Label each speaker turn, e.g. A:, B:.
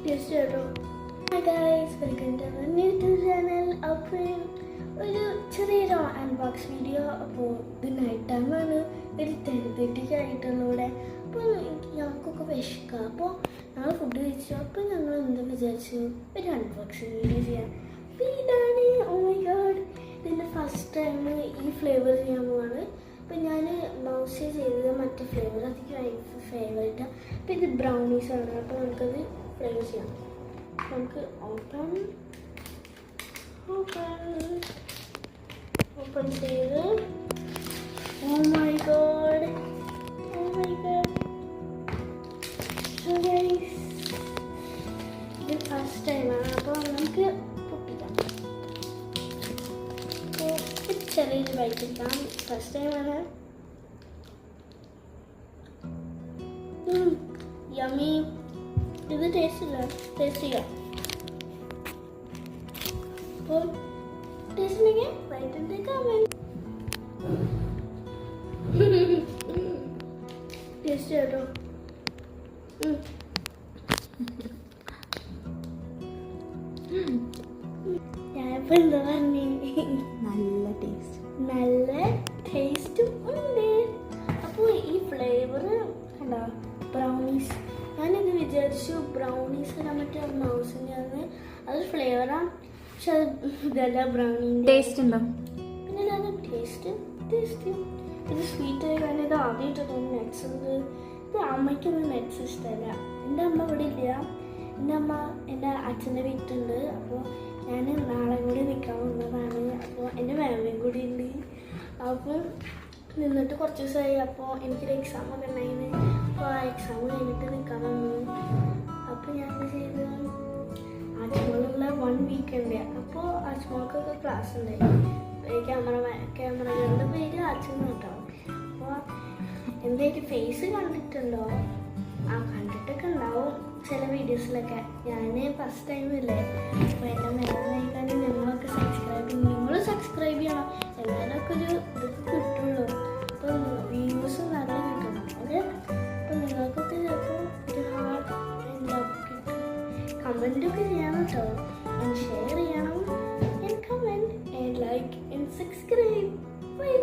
A: Taste കേട്ടോ. Hi guys, welcome to our YouTube channel. അപ്പോൾ ഒരു ചെറിയൊരു അൺബോക്സ് വീഡിയോ. അപ്പോൾ ഇത് നൈറ്റ് ടൈമാണ്, ഒരു 10:30 ആയിട്ടുള്ളൂടെ. അപ്പോൾ ഞങ്ങൾക്കൊക്കെ വിശക്കുക. അപ്പോൾ ഞങ്ങൾ ഫുഡ് കഴിച്ചു. അപ്പോൾ ഞങ്ങൾ എന്താ വിചാരിച്ചു, ഒരു അൺബോക്സിങ് വീഡിയോ ചെയ്യാം. അപ്പോൾ ഇതാണ്, ഓ മൈ ഗോഡ്, ഇതിൻ്റെ ഫസ്റ്റ് ടൈം ഈ ഫ്ലേവർ ചെയ്യാൻ പോവാണ്. അപ്പോൾ ഞാൻ മൗസ് ചെയ്തത് മറ്റേ ഫ്ലേവർ, അതൊക്കെ ഫേവറേറ്റാണ്. അപ്പോൾ ഇത് ബ്രൗണീസാണ്. അപ്പോൾ നമുക്കത് ഫ്ലേവർ ചെയ്യാം. നമുക്ക് ഓപ്പൺ ചെയ്ത്, oh my god, so guys, ഇത് ഫസ്റ്റ് ടൈമാണ്. അപ്പോൾ നമുക്ക് പൊട്ടിക്കാം. അപ്പോൾ ചെറിയൊരു ബൈറ്റ് എടുക്കാം. ഫസ്റ്റ് ടൈമാണ്. യമ്മി. ഇത് ടേസ്റ്റ് ചെയ്യാം. അപ്പോൾ ടേസ്റ്റ് ഉണ്ടെങ്കിൽ റൈറ്റിൻ്റെ കമൻറ്റ്. ടേസ്റ്റ് കേട്ടോ. ഞാനിപ്പോൾ എന്താ പറഞ്ഞേ, നല്ല ടേസ്റ്റും ഉണ്ട്. അപ്പോൾ ഈ ഫ്ലേവർ കണ്ടോ, ബ്രൗണീസ്. ഞാനിത് വിചാരിച്ചു ബ്രൗണീസ് ഇടാൻ പറ്റിയ മൗസിൻ്റെ അത് ഫ്ലേവറാണ്, പക്ഷെ അത് ഇതല്ല. ബ്രൗണീൻ്റെ
B: ടേസ്റ്റ് ഉണ്ടോ?
A: പിന്നെ അത് ടേസ്റ്റ് ഇത് സ്വീറ്റ് ആയി. കാരണം ഇത് ആദ്യമായിട്ട് തോന്നുന്നു നട്ട്സ്. ഇത് അമ്മയ്ക്കൊന്നും നട്ട്സ് ഇഷ്ടമല്ല. എൻ്റെ അമ്മ ഇവിടെ ഇല്ല. എൻ്റെ അമ്മ എൻ്റെ അച്ഛൻ്റെ വീട്ടിലുണ്ട്. അപ്പോൾ ഞാൻ നാളെ കൂടി നിൽക്കാൻ വന്നതാണ്. അപ്പോൾ എൻ്റെ മാമയും കൂടി ഉണ്ട്. അപ്പോൾ നിന്നിട്ട് കുറച്ച് ദിവസമായി. അപ്പോൾ എനിക്കൊരു എക്സാം ഒക്കെ ഉണ്ടായിരുന്നു. അപ്പോൾ ആ എക്സാം കഴിഞ്ഞിട്ട് നിൽക്കാൻ വന്നു. അപ്പോൾ ഞാൻ ചെയ്ത് അച്ഛനുള്ള 1 വീക്ക് ഉണ്ട്. അപ്പോൾ അച്ഛനക്കൊക്കെ ക്ലാസ് ഉണ്ടായി. ക്യാമറകളുടെ പേര് അച്ഛൻ കേട്ടോ. അപ്പോൾ എന്തായാലും ഫേസ് കണ്ടിട്ടുണ്ടോ? കണ്ടിട്ടൊക്കെ ഉണ്ടാവും ചില വീഡിയോസിലൊക്കെ. ഞാൻ ഫസ്റ്റ് ടൈമില്ലേ. അപ്പോൾ എൻ്റെ മെയിനായിട്ടാണ് നിങ്ങളൊക്കെ നിങ്ങൾ സബ്സ്ക്രൈബ് ചെയ്യണം. എന്നാലൊക്കെ ഒരു ഇതൊക്കെ കിട്ടുള്ളൂ. അപ്പോൾ വ്യൂസ് നല്ല കിട്ടണം. അത് അപ്പോൾ നിങ്ങൾക്കൊക്കെ ചിലപ്പോൾ ഒരു ഹാർട്ട് എന്താ കിട്ടും. കമൻറ്റൊക്കെ ചെയ്യണം കേട്ടോ. ഷെയർ ചെയ്യണം, കമൻറ്റ്, ലൈക്ക്, സബ്സ്ക്രൈബ്. ബൈ.